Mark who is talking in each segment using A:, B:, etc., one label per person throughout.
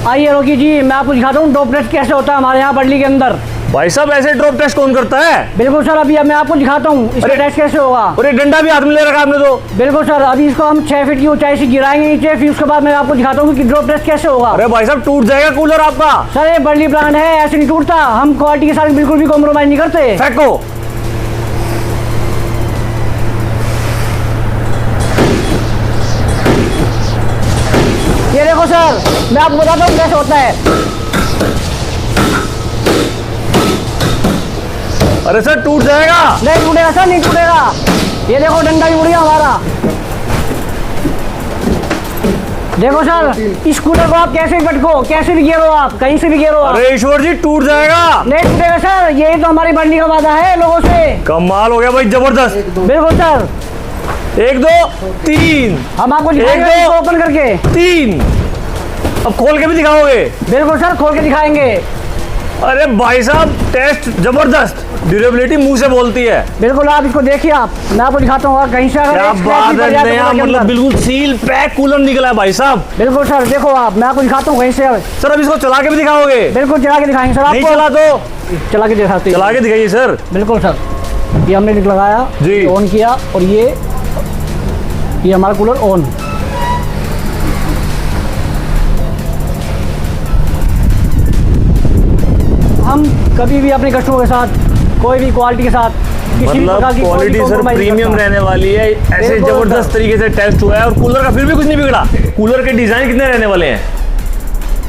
A: आइए रोकी जी, मैं आपको दिखाता हूँ ड्रॉप टेस्ट कैसे होता है हमारे यहाँ बर्ली के अंदर।
B: भाई साहब ऐसे ड्रॉप टेस्ट कौन करता है?
A: बिल्कुल सर, अभी मैं आपको दिखाता हूँ इसका टेस्ट कैसे होगा।
B: और ये डंडा भी हाथ में ले रखा आपने तो।
A: बिल्कुल सर, अभी इसको हम 6 फीट की ऊंचाई से गिराएंगे नीचे, फिर उसके बाद मैं आपको दिखाता हूँ कि ड्रॉप टेस्ट कैसे होगा।
B: अरे भाई साहब टूट जाएगा कूलर आपका।
A: सर ये बर्ली ब्रांड है, ऐसे नहीं टूटता, हम क्वालिटी के साथ बिल्कुल भी कॉम्प्रोमाइज नहीं करते।
B: फेंको।
A: ये देखो सर, मैं आपको बताता हूँ कैसे होता है।
B: अरे सर टूट जाएगा।
A: नहीं टूटेगा सर, नहीं टूटेगा। ये देखो डंडा भी उड़ गया हमारा। देखो सर, इस कूलर को आप कैसे भी पटको, कैसे भी गिरो, आप कहीं से भी गिरो आप।
B: अरे ईश्वर जी टूट जाएगा।
A: नहीं टूटेगा सर, यही तो हमारी बर्ली का वादा है लोगों से।
B: कमाल हो गया भाई, जबरदस्त।
A: बिल्कुल सर,
B: 1 2 3।
A: हम आपको दिखाएंगे
B: एक, दो।
A: इसको ओपन करके।
B: 3। अब खोल के भी दिखाओगे?
A: बिल्कुल सर, खोल के दिखाएंगे।
B: अरे भाई साहब टेस्ट जबरदस्त, ड्यूरेबिलिटी मुंह से बोलती है।
A: बिल्कुल, आप इसको देखिए, आप मैं आपको दिखाता हूँ कहीं से अगर
B: क्या
A: एक
B: बात
A: scratch भी
B: है,
A: पड़ जाए तो
B: नया
A: कूलर के
B: मतलब
A: अंदर।
B: बिल्कुल सील पैक कूलर निकला है भाई साहब।
A: बिल्कुल सर, देखो आप, मैं आपको दिखाता हूँ कहीं से।
B: सर अब इसको चला के भी दिखाओगे?
A: बिल्कुल चला के दिखाएंगे सर
B: नहीं
A: आपको।
B: चला तो
A: चला के दिखाते हैं।
B: चला के दिखाइए सर।
A: बिल्कुल सर, ये हमने लगाया
B: जी।
A: ऑन किया और ये हमारा कूलर ऑन। हम कभी भी अपने कस्टमर के साथ कोई भी क्वालिटी के साथ किसी भी प्रकार
B: मतलब
A: की कोई
B: क्वालिटी सर
A: compromise नहीं
B: प्रीमियम
A: करता।
B: रहने वाली है। ऐसे
A: बिल्कुल
B: जबरदस्त
A: सर।
B: तरीके से टेस्ट हुआ है और कूलर का फिर भी कुछ नहीं बिगड़ा। कूलर के डिजाइन कितने रहने वाले हैं?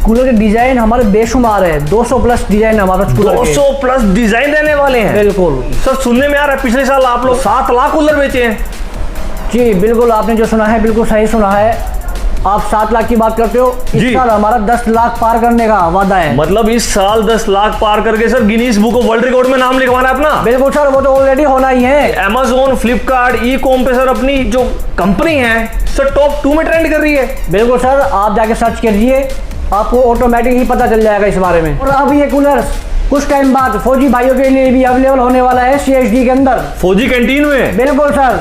A: कूलर के डिजाइन हमारे बेशुमार है, 200 प्लस डिजाइन हमारे पास कूलर के।
B: 200 प्लस डिजाइन रहने वाले हैं।
A: बिल्कुल
B: सर सुनने में आ रहा है पिछले साल आप लोग 7 लाख कूलर बेचे हैं।
A: जी बिल्कुल, आपने जो सुना है बिल्कुल सही सुना है। आप 7 लाख की बात करते हो,
B: जी।
A: इस साल हमारा 10 लाख पार करने का वादा है।
B: मतलब इस साल 10 लाख पार करके sir Guinness book of world record में नाम लिखवाना है अपना।
A: बिल्कुल सर, वो तो ऑलरेडी होना ही है।
B: Amazon, फ्लिपकार्ट, ई कॉम पे सर अपनी जो कंपनी है सर टॉप 2 में ट्रेंड कर रही है।
A: बिल्कुल सर, आप जाके सर्च कीजिए, आपको ऑटोमेटिक ही पता चल जाएगा इस बारे में। और अब ये कूलर कुछ टाइम बाद फौजी भाइयों के लिए भी अवेलेबल होने वाला है CHD के अंदर।
B: फौजी कैंटीन में।
A: बिल्कुल सर।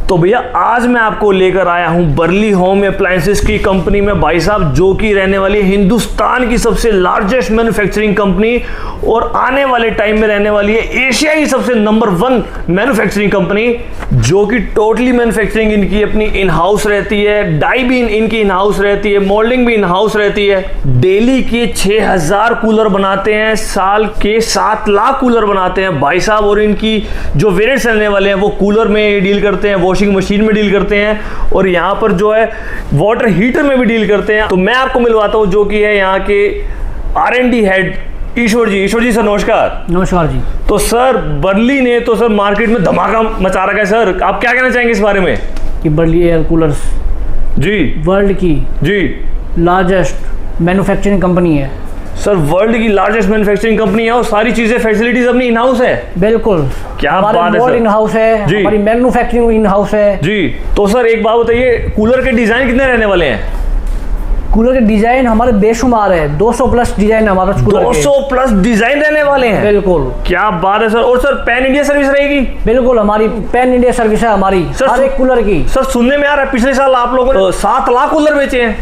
B: तो भैया आज मैं आपको लेकर आया हूं बर्ली होम अप्लायंसेस की कंपनी में भाई साहब, जो कि रहने वाली हिंदुस्तान की सबसे लार्जेस्ट मैन्युफैक्चरिंग कंपनी और आने वाले टाइम में रहने वाली है एशिया की सबसे नंबर 1 मैन्युफैक्चरिंग कंपनी, जो कि टोटली मैन्युफैक्चरिंग इनकी अपनी इन हाउस रहती है, डाई भी इनकी इन हाउस रहती है, मोल्डिंग भी इन हाउस रहती है। डेली के 6000 कूलर बनाते हैं, साल के 7 लाख कूलर बनाते हैं भाई साहब। और इनकी जो वेरिएंट्स रहने वाले हैं वो कूलर में डील करते हैं, वॉशिंग मशीन में डील करते हैं और यहाँ पर जो है वाटर हीटर में भी डील करते हैं। तो मैं आपको मिलवाता हूँ जो कि है यहाँ के R&D हेड ईश्वर जी। ईश्वर जी सर नमस्कार।
A: नमस्कार जी।
B: तो सर बर्ली ने तो सर मार्केट में धमाका मचा रखा है सर, आप क्या कहना चाहेंगे इस बारे में?
A: कि बर्ली एयर कूलर्स
B: जी
A: वर्ल्ड की
B: जी
A: लार्जेस्ट मैन्युफैक्चरिंग कंपनी है।
B: सर वर्ल्ड की लार्जेस्ट मैन्युफैक्चरिंग कंपनी है और सारी चीजें फैसिलिटीज अपनी इन हाउस है।
A: बिल्कुल,
B: क्या बात है
A: सर,
B: सर।
A: इन हाउस है
B: जी।
A: हमारी मैन्युफैक्चरिंग इन हाउस है
B: जी। तो सर एक बात बताइए, कूलर के डिजाइन कितने रहने वाले हैं?
A: कूलर के डिजाइन हमारे बेशुमार है, 200 प्लस डिजाइन हमारे पास कूलर के।
B: 200 प्लस डिजाइन रहने वाले हैं।
A: बिल्कुल।
B: क्या बात है सर। और सर पैन इंडिया सर्विस रहेगी?
A: बिल्कुल, हमारी पैन इंडिया सर्विस है हमारी
B: सर,
A: हर एक कूलर की।
B: सर सुनने में आ रहा है पिछले साल आप लोगों ने 7 लाख कूलर बेचे हैं।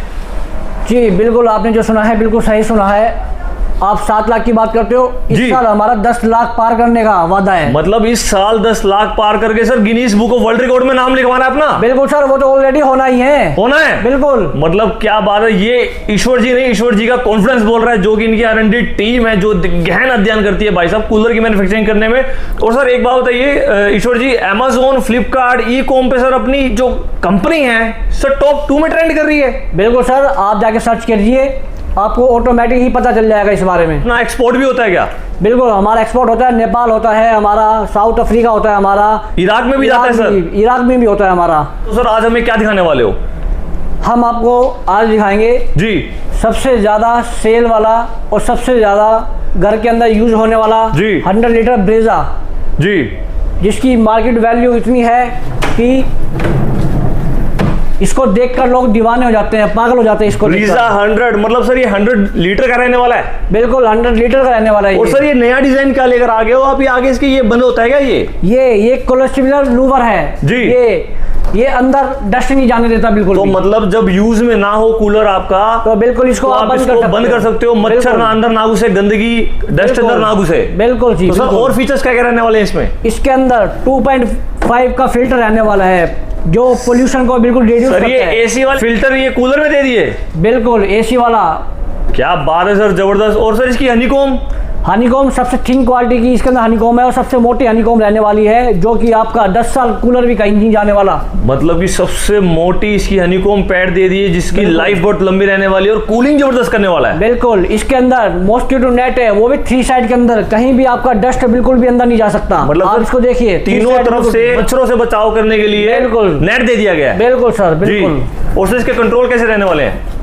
A: जी बिल्कुल, आपने जो सुना है बिल्कुल सही सुना है। आप 7 लाख की बात करते हो, इस
B: जी।
A: साल हमारा 10 लाख पार करने का वादा है।
B: मतलब इस साल 10 लाख पार करके sir Guinness book of world record में नाम लिखवाना है अपना।
A: बिल्कुल सर, वो तो ऑलरेडी होना ही है।
B: होना है।
A: बिल्कुल।
B: मतलब क्या बात है, ये ईश्वर जी नहीं, ईश्वर जी का कॉन्फिडेंस बोल रहा है, जो कि इनकी R&D टीम है जो गहन अध्ययन करती है भाई साहब कूलर की मैन्युफैक्चरिंग करने में। और सर एक बात बताइए ईश्वर जी, Amazon, फ्लिपकार्ट, ई कॉम पे सर अपनी जो कंपनी है सर टॉप 2 में ट्रेंड कर रही है।
A: बिल्कुल सर, आप जाके सर्च कीजिए, आपको ऑटोमेटिक ही पता चल जाएगा इस बारे में।
B: ना एक्सपोर्ट भी होता है क्या?
A: बिल्कुल, हमारा एक्सपोर्ट होता है, नेपाल होता है हमारा, साउथ अफ्रीका होता है हमारा,
B: इराक में भी जाता है सर?
A: इराक में भी होता है हमारा।
B: तो सर आज हमें क्या दिखाने वाले हो?
A: हम आपको आज दिखाएंगे
B: जी
A: सबसे ज्यादा सेल वाला और सबसे ज्यादा घर के अंदर यूज होने वाला
B: जी।
A: 100 लीटर ब्रेजा,
B: जी।
A: जिसकी मार्केट वैल्यू इतनी है कि इसको देखकर लोग दीवाने हो जाते हैं, पागल हो जाते हैं इसको
B: ब्रीजा
A: देखकर।
B: 100, मतलब सर ये 100 लीटर का रहने वाला है।
A: बिल्कुल 100 लीटर का रहने वाला है।
B: और सर ये नया डिजाइन क्या लेकर आ गए हो आप? ये आगे इसके ये बंद होता है क्या? ये
A: ये कोलेस्ट्रॉल लूवर है
B: जी।
A: ये ये अंदर डस्ट नहीं जाने देता बिल्कुल
B: तो
A: भी।
B: मतलब जब यूज में ना हो कूलर आपका
A: तो बिल्कुल इसको
B: तो
A: आप
B: बंद कर सकते हो, मच्छर
A: बिल्कुल।
B: ना अंदर ना घुसे, गंदगी डस्ट अंदर ना घुसे।
A: बिल्कुल जी।
B: तो सर
A: बिल्कुल।
B: और फीचर्स क्या क्या रहने वाले हैं इसमें?
A: इसके अंदर 2.5 का फिल्टर रहने वाला है जो पोल्यूशन को बिल्कुल रिड्यूस
B: सर
A: करता
B: ये
A: है।
B: एसी वाला फिल्टर ये कूलर में दे दिए?
A: बिल्कुल एसी वाला।
B: क्या बात है सर, जबरदस्त। और सर इसकी हनीकॉम?
A: हनीकॉम सबसे थिन क्वालिटी की इसके अंदर हनीकॉम है और सबसे मोटी हनीकॉम रहने वाली है जो कि आपका 10 साल कूलर भी कहीं नहीं जाने वाला।
B: मतलब कि सबसे मोटी इसकी हनीकॉम पैड दे दी है जिसकी लाइफ बहुत लंबी रहने वाली है और कूलिंग जबरदस्त करने वाला है।
A: बिल्कुल। इसके अंदर मॉस्किटो नेट है, वो भी 3 साइड के अंदर, कहीं भी आपका डस्ट बिल्कुल भी अंदर नहीं जा सकता।
B: मतलब
A: आप इसको देखिए
B: तीनों तरफ से मच्छरों से बचाव करने के लिए
A: बिल्कुल
B: नेट दे दिया गया है।
A: बिल्कुल सर बिल्कुल।
B: और सर इसके कंट्रोल कैसे रहने वाले हैं?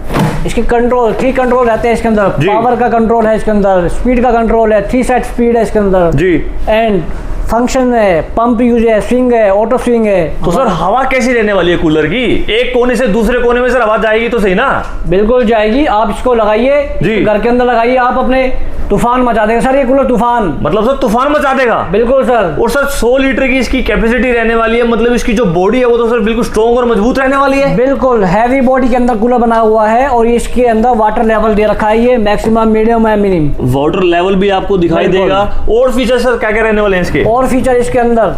A: इसके कंट्रोल 3 कंट्रोल रहते हैं इसके अंदर।
B: जी।
A: पावर का कंट्रोल है इसके अंदर, स्पीड का कंट्रोल है, 3 साइड स्पीड है इसके अंदर
B: जी।
A: एंड फंक्शन है, पंप यूज है, स्विंग है, ऑटो स्विंग है।
B: तो सर हवा कैसी रहने वाली है कूलर की? एक कोने से दूसरे कोने में सर हवा जाएगी तो सही ना?
A: बिल्कुल जाएगी। आप इसको लगाइए
B: जी।
A: घर के अंदर लगाइए, आप अपने तूफान मचा देगा सर ये कूलर, तूफान।
B: मतलब सर तूफान मचा देगा?
A: बिल्कुल सर।
B: और सर 100 लीटर की इसकी कैपेसिटी रहने वाली है, मतलब इसकी जो बॉडी है वो तो सर बिल्कुल स्ट्रॉन्ग और मजबूत रहने वाली है।
A: बिल्कुल हैवी बॉडी के अंदर कूलर बना हुआ है और इसके अंदर वाटर लेवल दे रखा है, ये मैक्सिमम, मीडियम है, मिनिमम।
B: वाटर लेवल भी आपको दिखाई
A: बिल्कुल।
B: देगा। और फीचर सर क्या क्या रहने वाले हैं इसके?
A: और फीचर इसके अंदर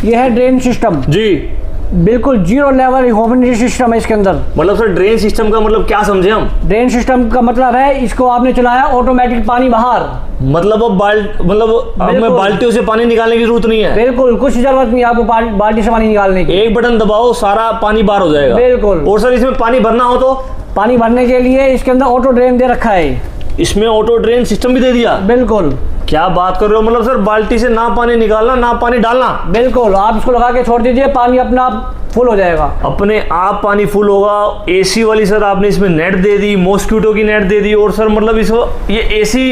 A: ये है ड्रेन सिस्टम।
B: जी।
A: बिल्कुल 0 लेवल ह्यूमिडिटी सिस्टम है इसके अंदर।
B: मतलब सर ड्रेन सिस्टम का मतलब क्या समझे हम?
A: ड्रेन सिस्टम का मतलब है इसको आपने चलाया ऑटोमेटिक पानी बाहर।
B: मतलब अब हमें
A: बिल्कुल।
B: बाल्टियों से पानी निकालने की जरूरत नहीं है।
A: बिल्कुल कुछ जरूरत नहीं आपको बाल्टी से पानी निकालने की।
B: एक बटन दबाओ सारा पानी बाहर हो जाएगा।
A: बिल्कुल।
B: और सर इसमें पानी भरना हो तो?
A: पानी भरने के लिए इसके अंदर ऑटो ड्रेन दे रखा है।
B: इसमें ऑटो ड्रेन सिस्टम भी दे दिया?
A: बिल्कुल।
B: क्या बात कर रहे हो, मतलब सर बाल्टी से ना पानी निकालना ना पानी डालना?
A: बिल्कुल। आप इसको लगा के छोड़ दीजिए, पानी अपना आप फुल हो जाएगा।
B: अपने आप पानी फुल होगा। एसी वाली सर आपने इसमें नेट दे दी, मॉस्किटो की नेट दे दी। और सर मतलब इसको ये एसी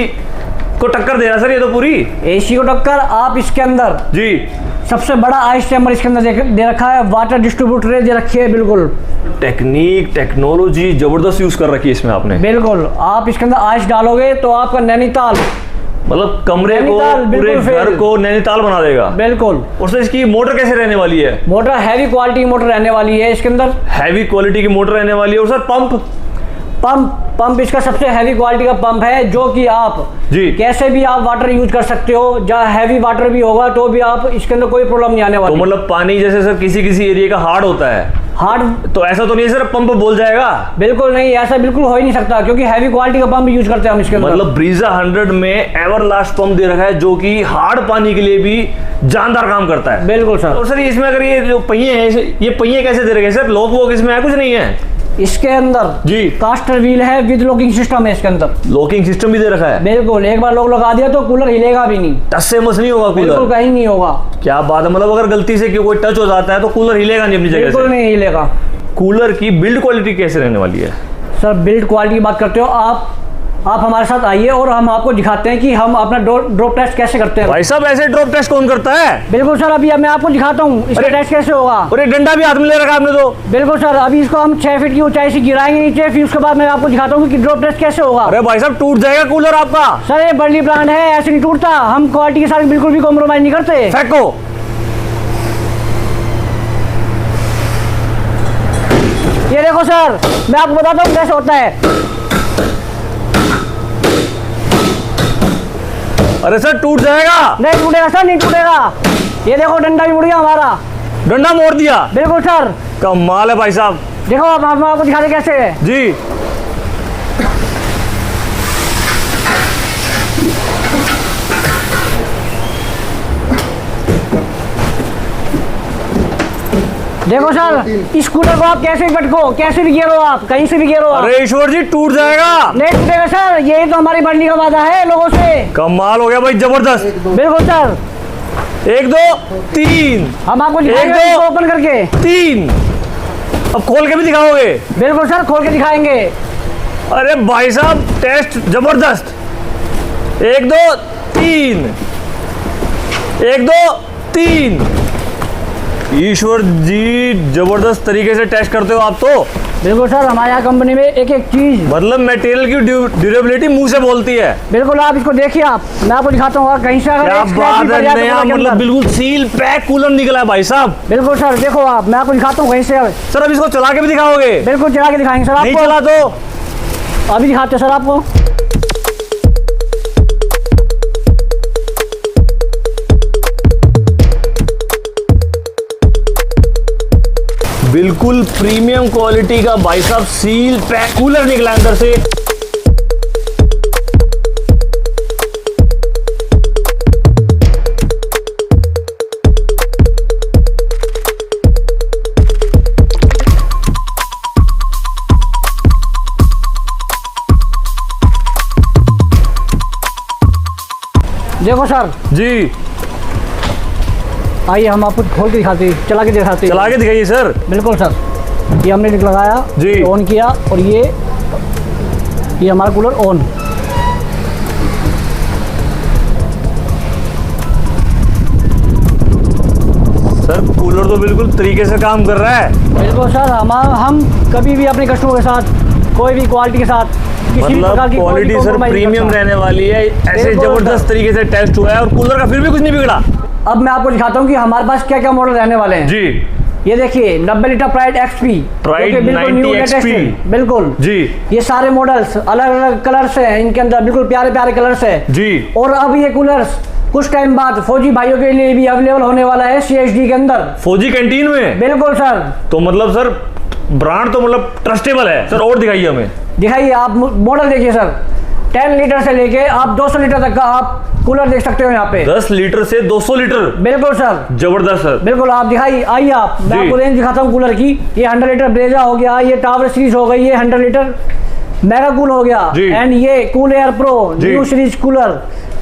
B: को टक्कर दे रहा सर ये तो पूरी।
A: एसी को टक्कर। आप इसके अंदर
B: जी।
A: सबसे बड़ा आइस चैम्बर इसके अंदर दे रखा है, वाटर डिस्ट्रीब्यूटर दे रखी है। बिल्कुल
B: टेक्निक टेक्नोलॉजी जबरदस्त यूज कर रखी है इसमें आपने।
A: बिल्कुल। आप इसके अंदर आइस डालोगे तो आपका नैनीताल,
B: मतलब कमरे को,
A: नैनीताल
B: पूरे
A: बिल्कुल
B: घर
A: फेल।
B: को नैनीताल बना देगा।
A: बिल्कुल।
B: और सर इसकी मोटर कैसे रहने वाली है?
A: मोटर हैवी क्वालिटी की मोटर रहने वाली है इसके अंदर।
B: हैवी क्वालिटी की मोटर रहने वाली है। और सर
A: पंप इसका सबसे हैवी क्वालिटी का पंप है जो कि आप
B: जी
A: कैसे भी आप वाटर यूज कर सकते हो। जहाँ हैवी वाटर भी होगा तो भी आप इसके अंदर कोई प्रॉब्लम नहीं आने
B: तो
A: वाली।
B: मतलब पानी जैसे सर किसी किसी एरिया का हार्ड होता है,
A: हार्ड
B: तो ऐसा तो नहीं है सर पंप बोल जाएगा?
A: बिल्कुल नहीं, ऐसा बिल्कुल हो ही नहीं सकता क्योंकि हैवी क्वालिटी का पंप यूज करते हैं हम इसके अंदर।
B: मतलब ब्रीजा 100 में एवरलास्ट पंप दे रखा है जो कि हार्ड पानी के लिए भी जानदार काम करता है।
A: बिल्कुल सर।
B: और सर इसमें अगर ये जो पहिए हैं, ये पहिए कैसे दे रखे हैं सर? लॉक वॉक इसमें है कुछ नहीं है?
A: इसके अंदर
B: जी।
A: कास्टर व्हील है विद लॉकिंग सिस्टम है इसके अंदर।
B: लॉकिंग सिस्टम भी दे रखा है?
A: बिल्कुल। एक बार लॉक लगा दिया तो कूलर हिलेगा भी नहीं,
B: टच से मस नहीं होगा
A: बिल्कुल
B: कूलर?
A: कहीं नहीं होगा।
B: क्या बात है, मतलब अगर गलती से कोई टच हो जाता है तो कूलर हिलेगा नहीं अपनी जगह
A: बिल्कुल
B: से?
A: नहीं हिलेगा।
B: कूलर की बिल्ड क्वालिटी कैसे रहने वाली है?
A: सर बिल्ड क्वालिटी की बात करते हो आप हमारे साथ आइए और हम आपको दिखाते हैं कि हम अपना ड्रॉप टेस्ट कैसे करते हैं।
B: भाई साहब ऐसे ड्रॉप टेस्ट कौन करता है?
A: बिल्कुल सर। अभी मैं आपको दिखाता हूँ इसका
B: अरे!
A: टेस्ट कैसे होगा।
B: और ये डंडा भी हाथ में ले रखा है आपने तो।
A: बिल्कुल सर। अभी इसको हम 6 फीट की ऊंचाई से गिराएंगे नीचे, फिर उसके बाद मैं आपको दिखाता हूँ कि ड्रॉप टेस्ट कैसे होगा।
B: अरे भाई साहब टूट जाएगा कूलर आपका।
A: सर ये बर्ली ब्रांड है, ऐसे नहीं टूटता। हम क्वालिटी के साथ बिल्कुल भी कॉम्प्रोमाइज नहीं करते।
B: फेंको।
A: ये देखो सर, मैं आपको बताता हूँ कैसे होता है।
B: अरे सर टूट जाएगा।
A: नहीं टूटेगा सर, नहीं टूटेगा। ये देखो डंडा भी मुड़ गया हमारा।
B: डंडा मोड़ दिया?
A: बिल्कुल सर।
B: कमाल है भाई साहब।
A: देखो अब हम आपको दिखाते कैसे है।
B: जी।
A: देखो सर, इस कूलर को आप कैसे भी पटको, कैसे भी गिरो, आप कहीं से भी गिरो आप।
B: अरे ईश्वर जी टूट जाएगा।
A: नहीं टूटेगा सर, यही तो हमारी बढ़ने का वादा है लोगों से।
B: कमाल हो गया भाई, जबरदस्त।
A: बिल्कुल सर।
B: 1 2 3।
A: हम आपको दिखाएंगे
B: एक, दो।
A: इसको ओपन करके।
B: 3। अब खोल के भी दिखाओगे?
A: बिल्कुल सर, खोल के दिखाएंगे।
B: अरे भाई साहब टेस्ट जबरदस्त। 1 2 3। 1 2 3। ईश्वर जी, जबरदस्त तरीके से टेस्ट करते हो आप तो।
A: बिल्कुल सर, हमारे यहाँ कंपनी में एक एक चीज,
B: मतलब मटेरियल की ड्यूरेबिलिटी मुंह से बोलती है।
A: बिल्कुल, आप इसको देखिए, आप मैं आपको दिखाता हूँ, कहीं से अगर
B: क्या
A: एक scratch
B: बात
A: भी
B: है,
A: पड़ जाए तो
B: नया
A: कूलर के
B: मतलब
A: अंदर।
B: बिल्कुल सील पैक कूलर निकला है भाई साहब।
A: बिल्कुल सर, देखो आप, मैं आपको दिखाता हूँ कहीं से।
B: सर अब इसको चला के भी दिखाओगे?
A: बिल्कुल चला के दिखाएंगे सर
B: नहीं
A: आपको।
B: चला तो
A: अभी दिखाते हैं सर आपको।
B: बिल्कुल प्रीमियम क्वालिटी का भाई साहब सील पैक कूलर निकला अंदर से।
A: देखो सर
B: जी,
A: आइए हम आपको खोल के दिखाते हैं, चला के दिखाते हैं।
B: चला के दिखाइए सर।
A: बिल्कुल सर, ये हमने लगाया
B: जी,
A: ऑन किया और ये हमारा कूलर ऑन।
B: सर कूलर तो बिल्कुल तरीके से काम कर रहा है।
A: बिल्कुल सर, हम कभी भी अपने कस्टमर के साथ कोई भी क्वालिटी के साथ किसी भी प्रकार
B: मतलब
A: की
B: क्वालिटी सर
A: compromise नहीं
B: प्रीमियम
A: करता।
B: रहने वाली है। ऐसे
A: बिल्कुल
B: जबरदस्त
A: सर।
B: तरीके से टेस्ट हुआ है और कूलर का फिर भी कुछ नहीं बिगड़ा।
A: अब मैं आपको दिखाता हूँ कि हमारे पास क्या क्या मॉडल रहने वाले हैं।
B: जी
A: ये देखिए 90 लीटर प्राइड XP,
B: Pride
A: जो कि बिल्कुल
B: 90
A: न्यू लेटेस्ट
B: XP।
A: है। बिल्कुल
B: जी
A: ये सारे मॉडल्स अलग अलग कलर्स हैं, इनके अंदर बिल्कुल प्यारे प्यारे कलर्स हैं।
B: जी।
A: और अब ये कूलर्स कुछ टाइम बाद फौजी भाइयों के लिए भी अवेलेबल होने वाला है CHD के अंदर।
B: फौजी कैंटीन में?
A: बिल्कुल सर।
B: तो मतलब सर ब्रांड तो मतलब ट्रस्टेबल है सर। और दिखाइए हमें।
A: दिखाइए आप मॉडल देखिए सर, 10 लीटर से लेके आप 200 लीटर तक का आप कूलर देख सकते हो यहाँ पे।
B: 10 लीटर से 200 लीटर?
A: बिल्कुल सर,
B: जबरदस्त सर।
A: बिल्कुल। आप दिखाइए, आइए आप, मैं
B: जी।
A: आपको रेंज दिखाता हूँ कूलर की। ये 100 लीटर ब्रेजा हो गया, ये टावर सीरीज हो गई, ये 100 लीटर मेगा कूल हो गया,
B: जी।
A: एंड ये कूल एयर प्रो
B: जी।
A: New series cooler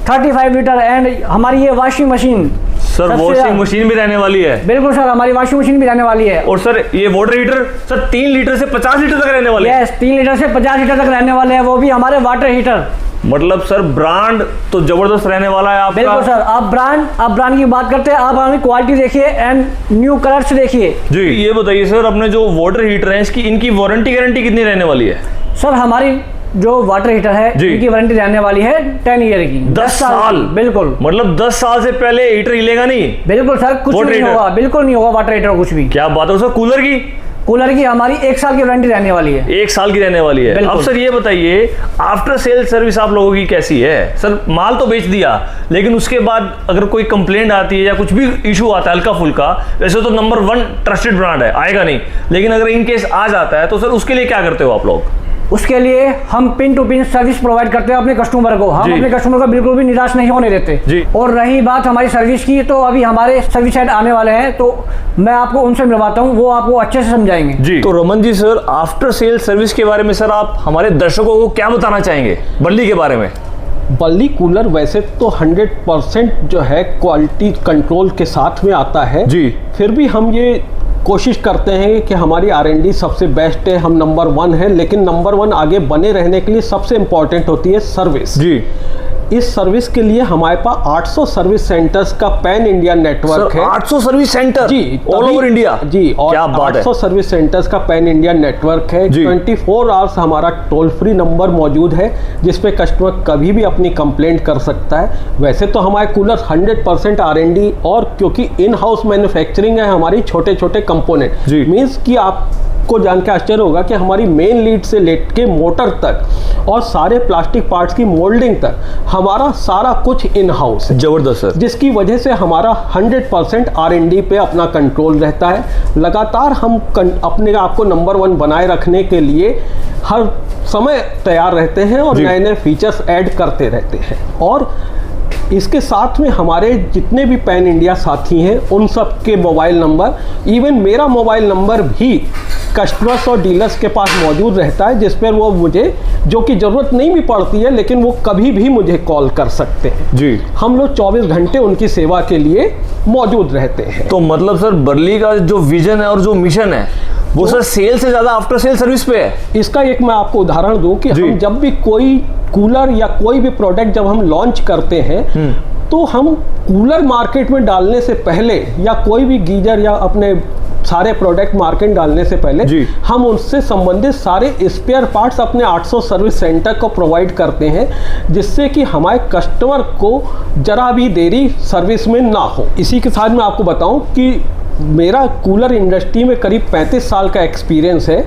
A: 35 litre, and हमारी ये वॉशिंग मशीन।
B: सर
A: सबसे
B: वॉशिंग
A: ज्यादा-
B: मशीन भी रहने वाली है?
A: बिल्कुल सर, हमारी वॉशिंग मशीन भी रहने वाली है।
B: और सर ये वाटर हीटर सर 3 लीटर से 50 लीटर तक रहने वाले हैं?
A: यस, 3 लीटर से 50 लीटर तक रहने वाले हैं, वो भी हमारे वाटर हीटर।
B: मतलब सर ब्रांड तो जबरदस्त रहने वाला है आपका।
A: बिल्कुल सर। आप ब्रांड की बात करते हैं, आप हमारी क्वालिटी देखिए एंड न्यू कलर्स देखिए।
B: जी ये बताइए सर, अपने जो वाटर हीटर है इसकी इनकी वारंटी गारंटी कितनी रहने वाली है?
A: सर हमारी जो वाटर हीटर है
B: जी।
A: इनकी वारंटी रहने वाली है 10 ईयर की।
B: 10 साल?
A: बिल्कुल।
B: मतलब 10 साल से पहले हीटर हिलेगा नहीं?
A: बिल्कुल सर, कुछ
B: वाटर
A: नहीं
B: हीटर?
A: होगा, बिल्कुल नहीं होगा वाटर हीटर कुछ भी।
B: क्या बात है सर। कूलर की?
A: कूलर की हमारी 1 साल की वारंटी रहने वाली है।
B: 1 साल की रहने वाली है।
A: बिल्कुल।
B: अब सर ये बताइए, आफ्टर सेल सर्विस आप लोगों की कैसी है? सर माल तो बेच दिया, लेकिन उसके बाद अगर कोई कंप्लेंट आती है या कुछ भी इशू आता है हल्का फुल्का, वैसे तो नंबर 1 ट्रस्टेड ब्रांड है, आएगा नहीं, लेकिन अगर इन केस आ जाता है तो सर उसके लिए क्या करते हो आप लोग?
A: उसके लिए हम pin to pin service provide करते हैं अपने कस्टमर को। हम
B: जी।
A: अपने कस्टमर को बिल्कुल भी निराश नहीं होने देते।
B: जी।
A: और रही बात हमारी सर्विस की, तो अभी हमारे सर्विस हेड आने वाले हैं, तो मैं आपको उनसे मिलवाता हूँ, वो आपको अच्छे से समझाएंगे।
B: जी। तो Raman ji sir, after sale service के बारे में सर आप हमारे दर्शकों को क्या बताना चाहेंगे बल्ली के बारे में?
C: बल्ली कूलर वैसे तो 100% जो है क्वालिटी कंट्रोल के साथ में आता है
B: जी।
C: फिर भी हम ये कोशिश करते हैं कि हमारी R&D सबसे बेस्ट है, हम नंबर 1 है, लेकिन नंबर 1 आगे बने रहने के लिए सबसे इम्पॉर्टेंट होती है सर्विस।
B: जी।
C: इस सर्विस के लिए हमारे पास 800 सर्विस सेंटर्स का पैन इंडिया नेटवर्क
B: सर
C: है।
B: 800 सर्विस सेंटर?
C: जी,
B: ऑल ओवर इंडिया?
C: जी, और
B: क्या बात है।
C: 800 सर्विस सेंटर्स का पैन इंडिया नेटवर्क है।
B: जी।
C: 24 आवर्स हमारा टोल फ्री नंबर मौजूद है, जिस पे कस्टमर कभी भी अपनी कंप्लेंट कर सकता है। वैसे तो हमारे कूलर 100% R&D, और क्योंकि इन हाउस मैन्युफैक्चरिंग है हमारी, छोटे छोटे कंपोनेंट,
B: जी।
C: मीन्स कि आपको जान के आश्चर्य होगा कि हमारी मेन लीड से लेके मोटर तक और सारे प्लास्टिक पार्ट्स की मोल्डिंग तक हमारा सारा कुछ इन हाउस है।
B: जबरदस्त सर।
C: जिसकी वजह से हमारा 100% R&D पे अपना कंट्रोल रहता है। लगातार हम अपने आप को नंबर 1 बनाए रखने के लिए हर समय तैयार रहते हैं और
B: जी।
C: नए नए फीचर्स ऐड करते रहते हैं। और इसके साथ में हमारे जितने भी पैन इंडिया साथी हैं उन सब के मोबाइल नंबर, इवन मेरा मोबाइल नंबर भी कस्टमर्स और डीलर्स के पास मौजूद रहता है, जिस पर वो मुझे, जो कि ज़रूरत नहीं भी पड़ती है, लेकिन वो कभी भी मुझे कॉल कर सकते हैं।
B: जी।
C: हम लोग 24 घंटे उनकी सेवा के लिए मौजूद रहते हैं।
B: तो मतलब सर बर्ली का जो विजन है और जो मिशन है वो सर सेल से ज़्यादा आफ्टर सेल सर्विस पे है।
C: इसका एक मैं आपको उदाहरण दूं कि
B: जी।
C: हम जब भी कोई कूलर या कोई भी प्रोडक्ट जब हम लॉन्च करते हैं, तो हम कूलर मार्केट में डालने से पहले या कोई भी गीजर या अपने सारे प्रोडक्ट मार्केट डालने से पहले
B: जी।
C: हम उनसे संबंधित सारे स्पेयर पार्ट्स अपने 800 सर्विस सेंटर को प्रोवाइड करते हैं, जिससे कि हमारे कस्टमर को जरा भी देरी सर्विस में ना हो। इसी के साथ मैं आपको बताऊं कि मेरा कूलर इंडस्ट्री में करीब 35 साल का एक्सपीरियंस है,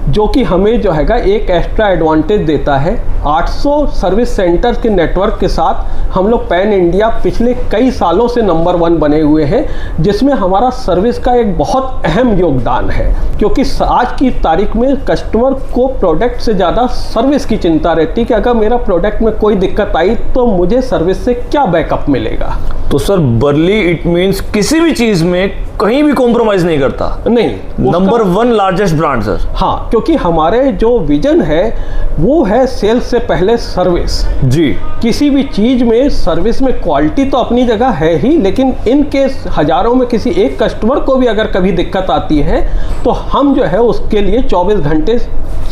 C: जो कि हमें जो हैगा एक एक्स्ट्रा एडवांटेज देता है। 800 सर्विस सेंटर के नेटवर्क के साथ हम लोग पैन इंडिया पिछले कई सालों से नंबर 1 बने हुए हैं, जिसमें हमारा सर्विस का एक बहुत अहम योगदान है, क्योंकि आज की तारीख में कस्टमर को प्रोडक्ट से ज़्यादा सर्विस की चिंता रहती है कि अगर मेरा प्रोडक्ट में कोई दिक्कत आई तो मुझे सर्विस से क्या बैकअप मिलेगा।
B: तो सर बर्ली इट मींस किसी भी चीज में कहीं भी कॉम्प्रोमाइज नहीं करता।
C: नहीं,
B: नंबर 1 लार्जेस्ट ब्रांड सर।
C: हाँ, क्योंकि हमारे जो विजन है वो है सेल्स से पहले सर्विस।
B: जी।
C: किसी भी चीज में सर्विस में क्वालिटी तो अपनी जगह है ही, लेकिन इन केस हजारों में किसी एक कस्टमर को भी अगर कभी दिक्कत आती है तो हम जो है उसके लिए 24 घंटे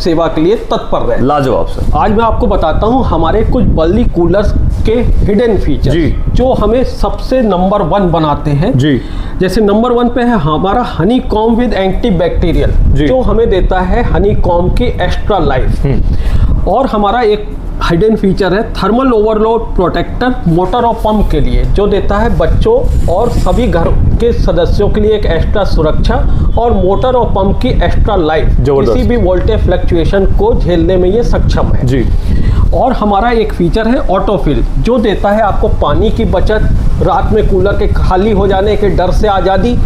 C: सेवा के लिए तत्पर रहे।
B: लाजवाब सर।
C: आज मैं आपको बताता हूं हमारे कुछ बर्ली कूलर्स के हिडन फीचर
B: जी।
C: जो हमें सबसे नंबर 1 बनाते हैं।
B: जी।
C: जैसे नंबर 1 पे है हमारा Honey com with anti bacterial, जो हमें देता है हनी कॉम की एक्स्ट्रा लाइफ। और हमारा एक हिडन फीचर है थर्मल ओवरलोड प्रोटेक्टर मोटर और पंप के लिए, जो देता है बच्चों और सभी घर के सदस्यों के लिए एक एक्स्ट्रा सुरक्षा और मोटर और पंप की एक्स्ट्रा लाइफ। किसी भी वोल्टेज फ्लक्चुएशन को झेलने में ये सक्षम है।
B: जी।
C: और हमारा एक फीचर है ऑटोफिल, जो देता है आपको पानी की बचत, रात में कूलर के खाली हो जाने के डर से आज़ादी,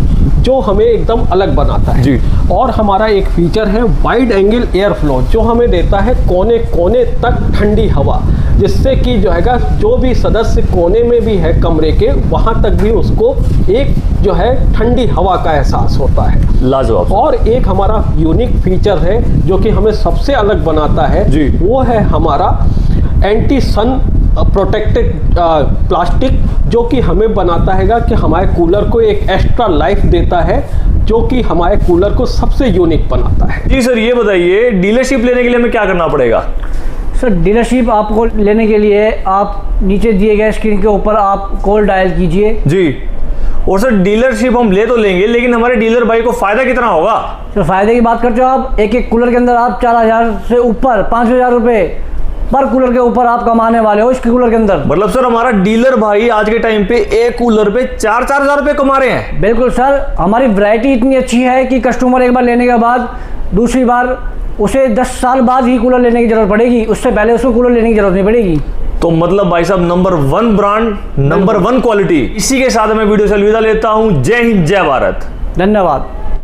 C: जो हमें एकदम अलग बनाता है।
B: जी।
C: और हमारा एक फीचर है वाइड एंगल एयर फ्लो, जो हमें देता है कोने कोने तक ठंडी हवा, जिससे कि जो है जो भी सदस्य कोने में भी है कमरे के, वहाँ तक भी उसको एक जो है ठंडी हवा का एहसास होता है।
B: लाजवाब।
C: और एक हमारा यूनिक फीचर है जो कि हमें सबसे अलग बनाता है
B: जी।
C: वो है हमारा एंटी सन प्रोटेक्टेड प्लास्टिक, जो कि हमें बनाता है कि हमारे कूलर को एक एक्स्ट्रा लाइफ देता है, जो कि हमारे कूलर को सबसे यूनिक बनाता है।
B: जी सर, ये बताइए डीलरशिप लेने के लिए हमें क्या करना पड़ेगा?
A: सर डीलरशिप आपको लेने के लिए आप नीचे दिए गए स्क्रीन के ऊपर आप कॉल डायल कीजिए।
B: जी। और सर डीलरशिप हम ले तो लेंगे, लेकिन हमारे डीलर भाई को फायदा कितना होगा?
A: सर फायदे की बात करते हो आप, एक कूलर के अंदर आप 4000 से ऊपर 5000 रुपये पर कूलर के ऊपर आप कमाने वाले हो इसके कूलर के अंदर।
B: मतलब सर हमारा डीलर भाई आज के टाइम पे एक कूलर पे 4-4 रुपए कमा रहे हैं।
A: बिल्कुल सर, हमारी वैरायटी इतनी अच्छी है कि कस्टमर एक बार लेने के बाद दूसरी बार उसे 10 साल बाद ही कूलर लेने की जरूरत पड़ेगी, उससे पहले उसको कूलर लेने की जरूरत नहीं पड़ेगी।
B: तो मतलब भाई साहब नंबर 1 ब्रांड, नंबर 1 क्वालिटी। इसी के साथ मैं वीडियो से अलविदा लेता हूं। जय हिंद, जय भारत,
A: धन्यवाद।